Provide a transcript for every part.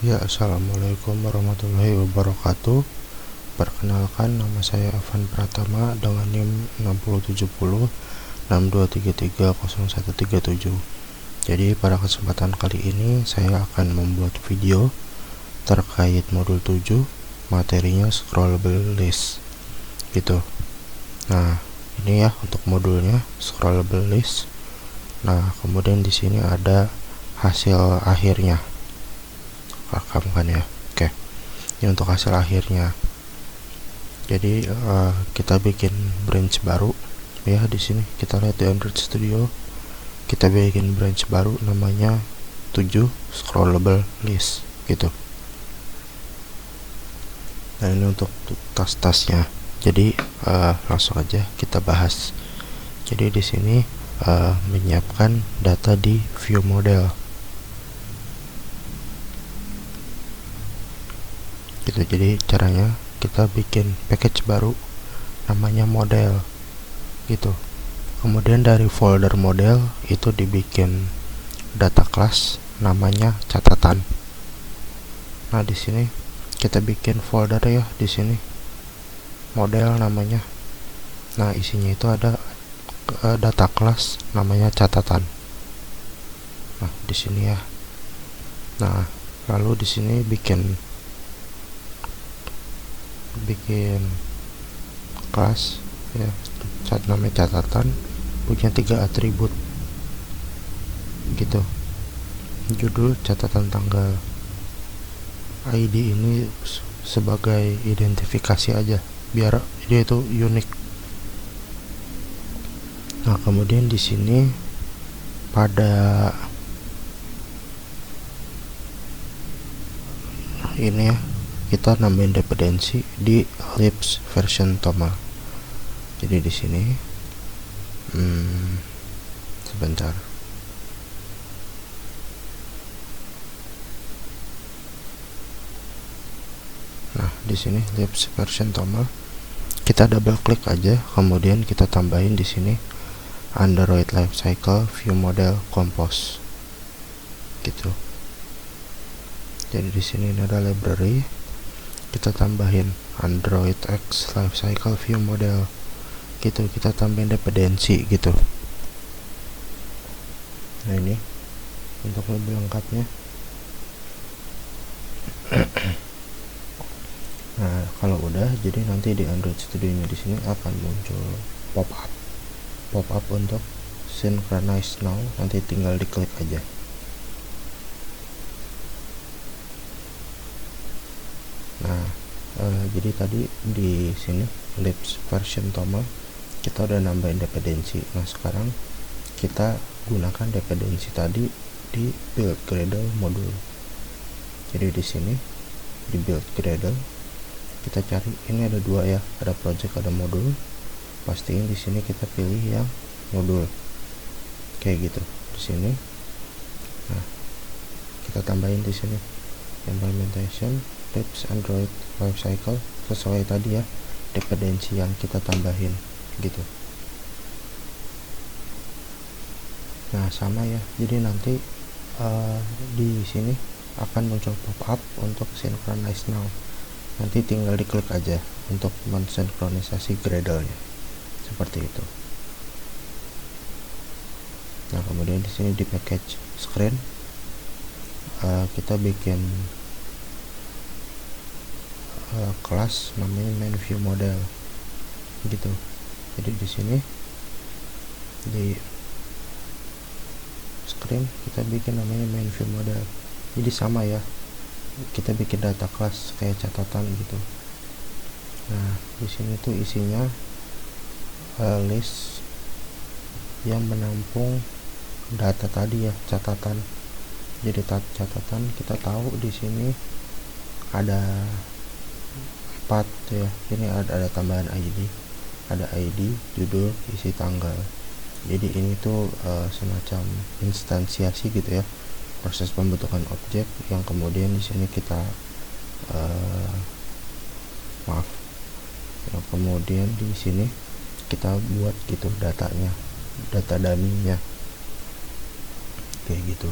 Ya, assalamualaikum warahmatullahi wabarakatuh. Perkenalkan, nama saya Evan Pratama dengan NIM 607062330137. Jadi pada kesempatan kali ini saya akan membuat video terkait modul 7, materinya scrollable list gitu. Nah, ini ya untuk modulnya scrollable list. Nah, kemudian di sini ada hasil akhirnya. Rekam kan ya. Oke. Ini untuk hasil akhirnya. Jadi kita bikin branch baru ya. Di sini kita lihat di Android Studio, kita bikin branch baru namanya 7 scrollable list gitu. Nah, ini untuk tas-tasnya. Jadi langsung aja kita bahas. Jadi di sini menyiapkan data di view model gitu. Jadi caranya kita bikin package baru namanya model gitu. Kemudian dari folder model itu dibikin data class namanya catatan. Nah, di sini kita bikin folder ya, di sini model namanya. Nah, isinya itu ada data class namanya catatan. Nah, di sini ya. Nah, lalu di sini bikin kelas ya, namanya catatan, punya 3 atribut gitu. Judul catatan tanggal, ID ini sebagai identifikasi aja biar dia itu unik. Nah, kemudian di sini pada ini ya, kita nambahin dependensi di libs version Toma. Jadi di sini sebentar. Nah, di sini libs version Toma, kita double klik aja, kemudian kita tambahin di sini Android Lifecycle View Model Compose gitu. Jadi di sini ada library, kita tambahin Android X Lifecycle View Model gitu, kita tambahin dependensi gitu. Nah, ini untuk lebih lengkapnya. Nah, kalau udah, jadi nanti di Android Studio nya di sini akan muncul pop up untuk synchronize now. Nanti tinggal diklik aja. Nah, jadi tadi di sini libs version Toma kita udah nambahin dependensi. Nah, sekarang kita gunakan dependensi tadi di build Gradle modul. Jadi di sini di build Gradle kita cari, ini ada dua ya, ada project, ada modul. Pastiin di sini kita pilih yang modul kayak gitu di sini. Nah, kita tambahin di sini implementation libs Android Lifecycle sesuai tadi ya dependensi yang kita tambahin gitu. Nah, sama ya, jadi nanti di sini akan muncul pop up untuk synchronize now. Nanti tinggal diklik aja untuk mensinkronisasi Gradle-nya seperti itu. Nah, kemudian di sini di package screen kita bikin kelas namanya main view model gitu. Jadi di sini di screen kita bikin namanya main view model. Jadi sama ya, kita bikin data class kayak catatan gitu. Nah, di sini tuh isinya list yang menampung data tadi ya, catatan. Jadi catatan kita tahu di sini ada 4 ya. Ini ada tambahan ID, ada ID, judul, isi tanggal. Jadi ini tuh semacam instansiasi gitu ya, proses pembentukan objek yang kemudian di sini kita kemudian di sini kita buat gitu datanya, data dummy-nya kayak gitu.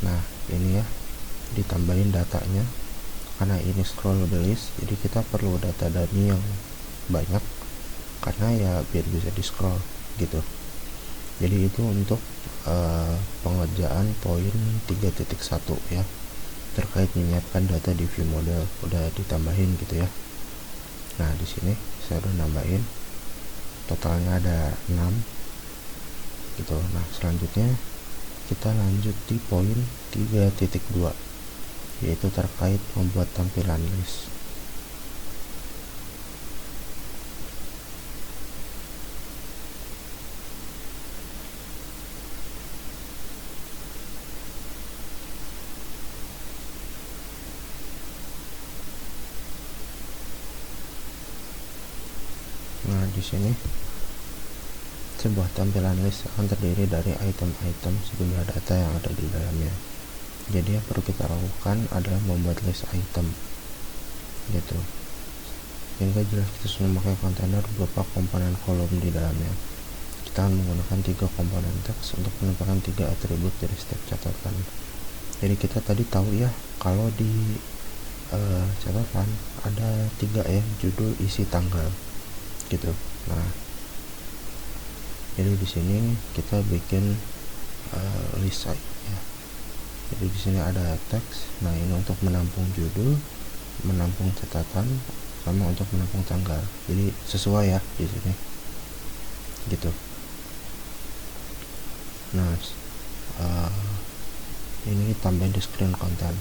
Nah ini ya, ditambahin datanya karena ini scrollable list, jadi kita perlu data dummy yang banyak karena ya biar bisa di scroll gitu. Jadi itu untuk pengerjaan poin 3.1 ya, terkait menyiapkan data di view model udah ditambahin gitu ya. Nah di sini saya udah nambahin, totalnya ada 6 gitu. Nah selanjutnya kita lanjut di poin 3.2, yaitu terkait membuat tampilan list. Nah di sini sebuah tampilan list akan terdiri dari item-item sejumlah data yang ada di dalamnya. Jadi yang perlu kita lakukan adalah membuat list item gitu, sehingga jelas kita sudah memakai kontainer berupa komponen kolom di dalamnya. Kita akan menggunakan 3 komponen teks untuk menempatkan 3 atribut dari setiap catatan. Jadi kita tadi tahu ya, kalau di catatan ada 3 ya, judul, isi, tanggal gitu. Nah jadi di sini kita bikin list ya. Jadi di sini ada teks. Nah ini untuk menampung judul, menampung catatan, sama untuk menampung tanggal. Jadi sesuai ya di sini gitu. Nah ini tambahin di screen content.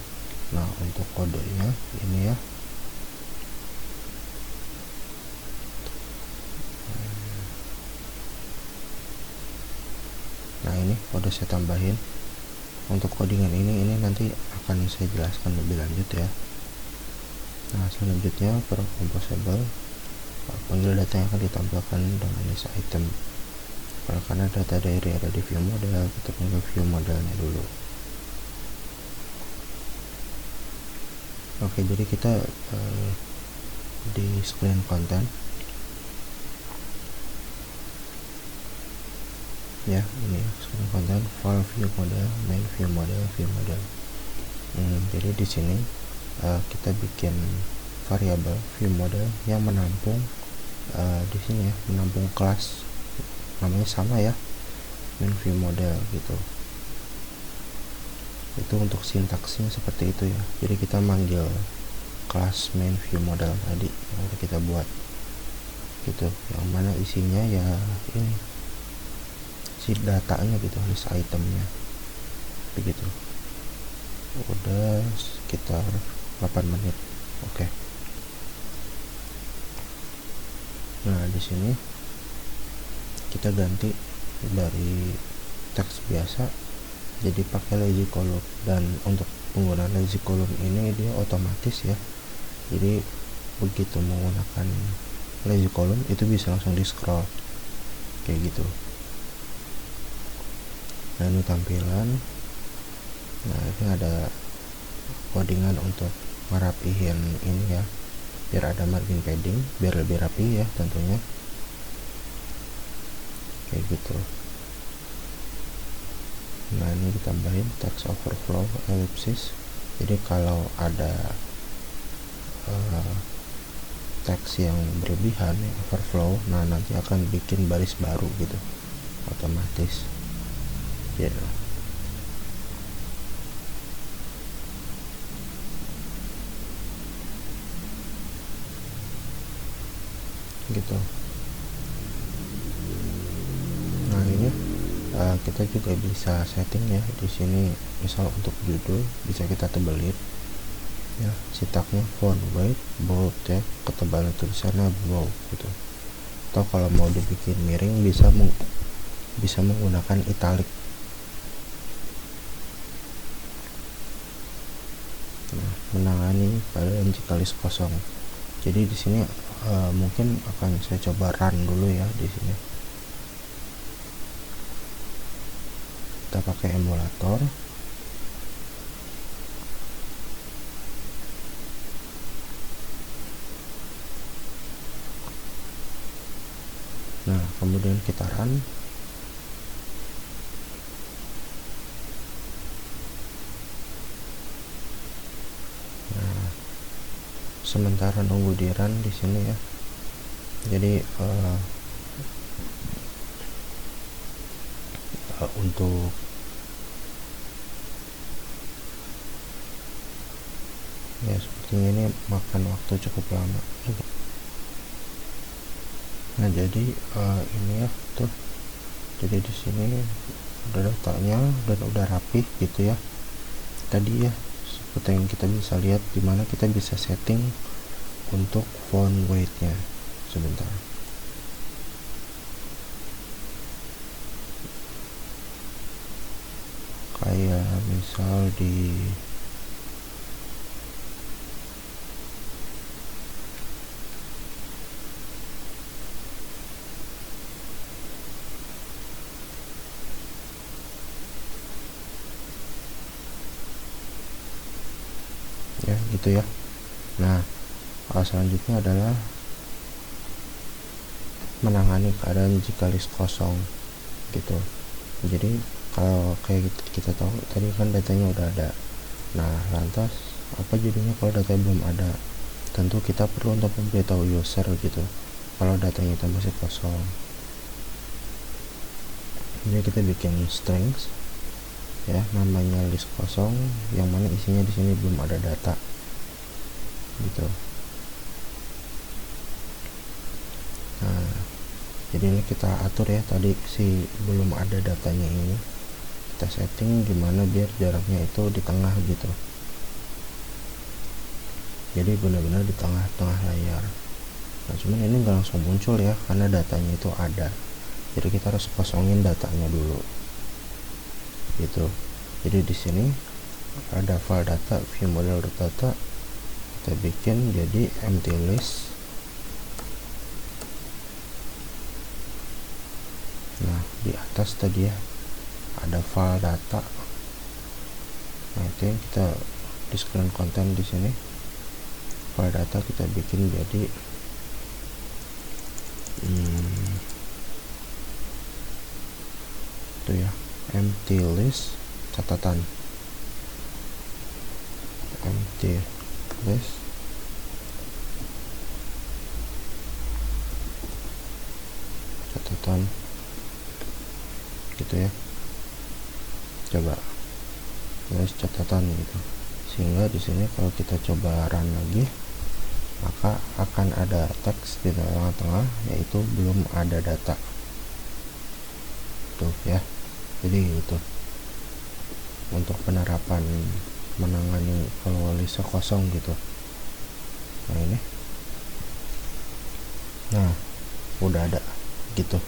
Nah untuk kodenya ini ya, nah ini udah saya tambahin. Untuk codingan ini nanti akan saya jelaskan lebih lanjut ya. Nah selanjutnya per composable, panggil data yang akan ditampilkan dengan list item. Karena data diary ada di view model, kita panggil view modelnya dulu. Oke, jadi kita di screen content ya, ini screen content, file view model, main view model, view model. Jadi di sini kita bikin variabel view model yang menampung di sini ya, menampung kelas namanya sama ya, main view model gitu. Itu untuk sintaksnya seperti itu ya. Jadi kita manggil kelas main view model tadi yang udah kita buat gitu, yang mana isinya ya ini si datanya gitu, list itemnya begitu. Udah sekitar 8 menit. Oke. Nah di sini kita ganti dari teks biasa jadi pakai lazy column, dan untuk penggunaan lazy column ini dia otomatis ya. Jadi begitu menggunakan lazy column itu bisa langsung di scroll kayak gitu. Nah ini tampilan. Nah ini ada codingan untuk ngerapihin ini ya, biar ada margin padding, biar lebih rapi ya tentunya kayak gitu. Nah ini ditambahin text overflow ellipsis. Jadi kalau ada teks yang berlebihan ya, overflow, nah nanti akan bikin baris baru gitu otomatis ya. Gitu. Nah ini kita juga bisa setting ya di sini. Misal untuk judul bisa kita tebelin ya, sitaknya font white, bold ya, ketebalan tulisannya bold gitu. Atau kalau mau dibikin miring bisa menggunakan italic. Nah, menangani keadaan jika list kosong. Jadi di sini mungkin akan saya coba run dulu ya di sini. Kita pakai emulator. Nah kemudian kita run. sementara nunggu di run di sini ya. Jadi untuk ya sepertinya ini makan waktu cukup lama. Nah jadi ini ya tuh, jadi di sini udah datanya dan udah rapih gitu ya. Tadi ya seperti yang kita bisa lihat, dimana kita bisa setting untuk font weight-nya. Sebentar, kayak misal di ya gitu ya. Nah selanjutnya adalah menangani keadaan jika list kosong gitu. Jadi kalau kayak kita tahu tadi kan datanya udah ada. Nah lantas apa jadinya kalau datanya belum ada? Tentu kita perlu untuk memberitahu user gitu kalau datanya itu masih kosong. Jadi kita bikin strings ya, namanya list kosong, yang mana isinya di sini belum ada data gitu. Nah jadi ini kita atur ya, tadi si belum ada datanya ini kita setting gimana biar jaraknya itu di tengah gitu, jadi benar-benar di tengah-tengah layar. Nah cuman ini nggak langsung muncul ya, karena datanya itu ada, jadi kita harus kosongin datanya dulu gitu. Jadi di sini ada file data view model data, kita bikin jadi empty list. Nah di atas tadi ya ada file data. Nah itu yang kita di screen content di sini, file data kita bikin jadi itu ya, empty list catatan, empty list catatan gitu ya. Coba tulis catatan gitu, sehingga di sini kalau kita coba run lagi maka akan ada teks di tengah-tengah yaitu belum ada data tuh ya. Jadi itu untuk penerapan menangani kalau list kosong gitu. Nah ini, nah udah ada gitu.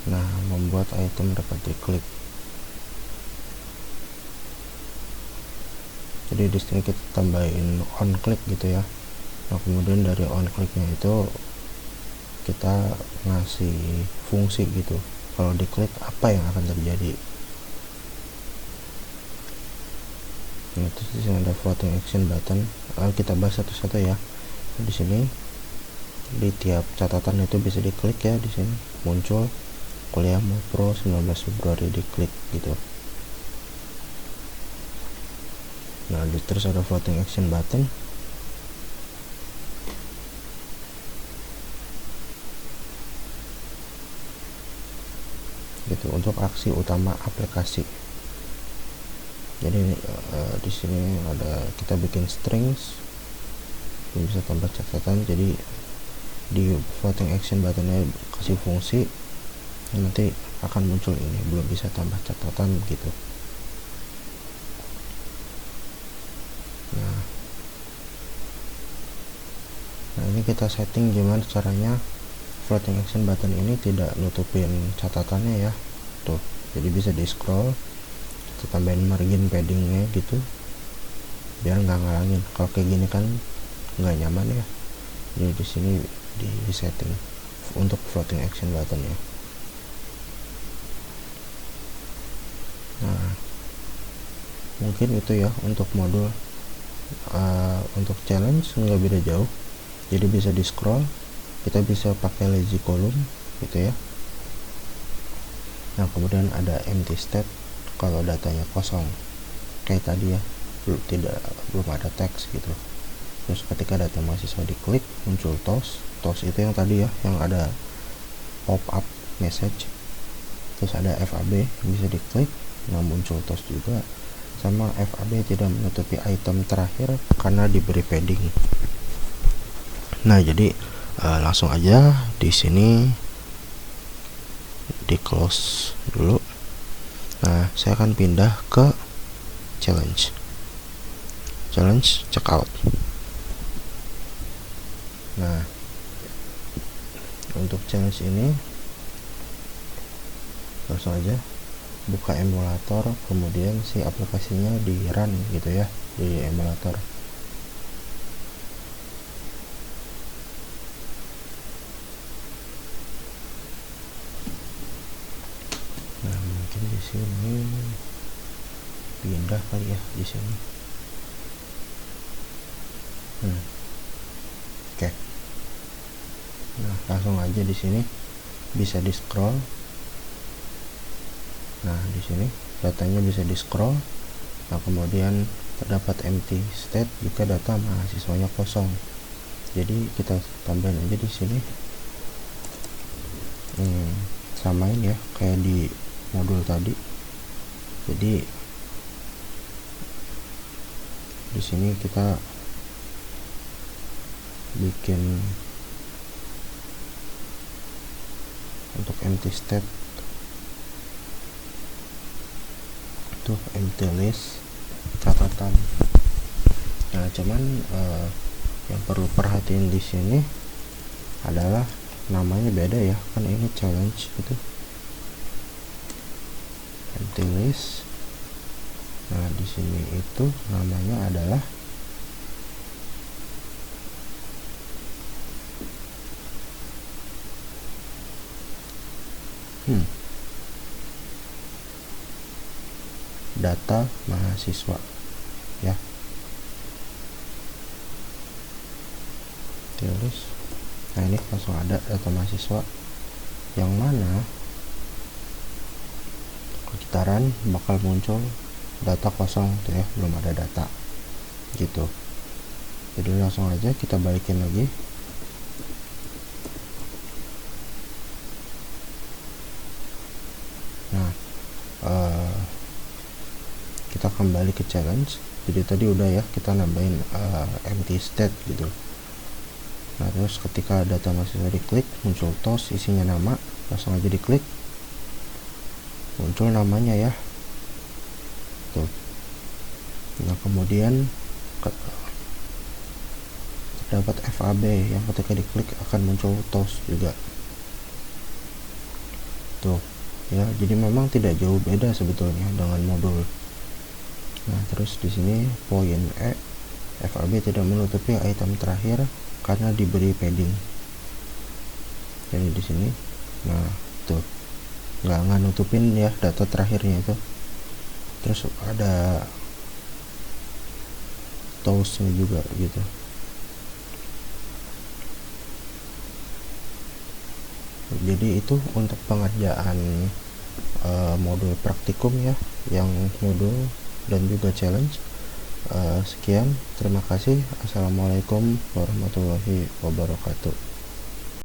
Nah membuat item dapat diklik. Jadi di sini kita tambahin on click gitu ya. Nah kemudian dari on clicknya itu kita ngasih fungsi gitu, kalau diklik apa yang akan terjadi. Nah terus di sini ada floating action button. Kita bahas satu-satu ya. Nah, di sini di tiap catatan itu bisa diklik ya, di sini muncul kuliah mau pro 19 Februari, diklik gitu. Nah terus ada floating action button. Gitu untuk aksi utama aplikasi. Jadi di sini ada kita bikin strings, bisa tambah catatan. Jadi di floating action buttonnya kasih fungsi, nanti akan muncul ini belum bisa tambah catatan gitu. Nah ini kita setting gimana caranya floating action button ini tidak nutupin catatannya ya. Tuh, jadi bisa di scroll, kita tambahin margin paddingnya gitu biar nggak ngalangin. Kalau kayak gini kan nggak nyaman ya. Jadi di sini di setting untuk floating action button ya. Nah mungkin itu ya untuk modul. Untuk challenge nggak beda jauh, jadi bisa di scroll, kita bisa pakai lazy column gitu ya. Nah kemudian ada empty state kalau datanya kosong kayak tadi ya, belum ada teks gitu. Terus ketika data mahasiswa diklik muncul TOS itu yang tadi ya, yang ada pop up message, terus ada FAB bisa diklik, nah muncul TOS juga, sama FAB tidak menutupi item terakhir karena diberi padding. Nah jadi langsung aja di sini di close dulu. Nah saya akan pindah ke challenge checkout. Nah untuk challenge ini langsung aja buka emulator, kemudian si aplikasinya di run gitu ya di emulator. Nah mungkin di sini pindah kali ya di sini. Oke. Nah langsung aja di sini bisa di scroll. Nah di sini datanya bisa di scroll. Nah kemudian terdapat empty state jika data mahasiswanya kosong. Jadi kita tambahin aja di sini. Samain ya kayak di modul tadi. Jadi di sini kita bikin untuk empty state itu empty list catatan. Nah cuman yang perlu perhatiin di sini adalah namanya beda ya, kan ini challenge gitu, empty list. Nah di sini itu namanya adalah data mahasiswa ya, tulis. Nah ini langsung ada data mahasiswa, yang mana sekitaran bakal muncul data kosong tuh ya, belum ada data gitu. Jadi langsung aja kita balikin lagi. Nah kita kembali ke challenge. Jadi tadi udah ya kita nambahin empty state gitu. Nah terus ketika data mahasiswa diklik muncul TOS isinya nama, langsung aja diklik muncul namanya ya tuh. Nah kemudian terdapat FAB yang ketika diklik akan muncul TOS juga tuh ya. Jadi memang tidak jauh beda sebetulnya dengan modul. Nah terus di sini poin E, FAB tidak menutupi item terakhir karena diberi padding. Jadi di sini nah tuh nggak nutupin ya data terakhirnya itu. Terus ada TOS-nya juga gitu. Jadi itu untuk pengerjaan modul praktikum ya, yang modul dan juga challenge. Sekian, terima kasih. Assalamualaikum warahmatullahi wabarakatuh.